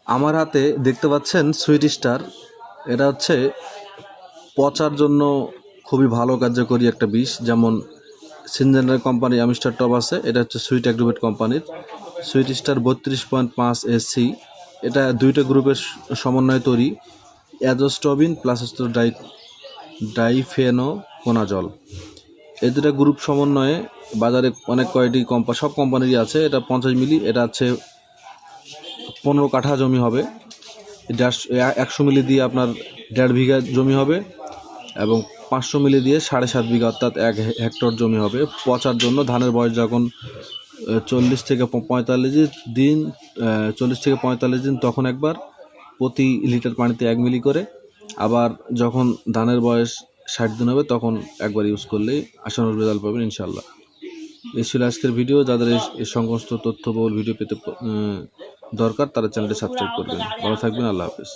আমার হাতে দেখতে পাচ্ছেন সুইট স্টার। এটা হচ্ছে পচার জন্য খুবই ভালো কার্যকরী একটা বিষ। যেমন সিনজেন্টার কোম্পানি অ্যামিস্টার টপ আছে, এটা হচ্ছে সুইট অ্যাগ্রোভেট কোম্পানির সুইট স্টার 32.5 SC। এটা দুইটা গ্রুপের সমন্বয়ে তৈরি, অ্যাজোস্টবিন প্লাস ডাইফেনোকোনাজল। এই দুটা গ্রুপ সমন্বয়ে বাজারে অনেক কয়টি সব কোম্পানিরই আছে। এটা 50 মিলি, এটা হচ্ছে 15 কাঠা জমি হবে। 100 মিলি দিয়ে আপনার 1.5 বিঘা জমি হবে এবং 500 মিলি দিয়ে 7.5 বিঘা অর্থাৎ 1 হেক্টর জমি হবে। পচার জন্য ধানের বয়স যখন 40 থেকে 45 দিন 40 থেকে 45 দিন তখন একবার, প্রতি লিটার পানিতে 1 মিলি করে। আবার যখন ধানের বয়স 60 দিন হবে তখন একবার ইউজ করলেই আশানুরূপ রেজাল্ট পাবেন ইনশাল্লাহ। এই ছিল আজকের ভিডিও। যাদের এই সমস্ত তথ্যবহুল ভিডিও পেতে দরকার তারা চ্যানেলটি সাবস্ক্রাইব করবেন। ভালো থাকবেন, আল্লাহ হাফেজ।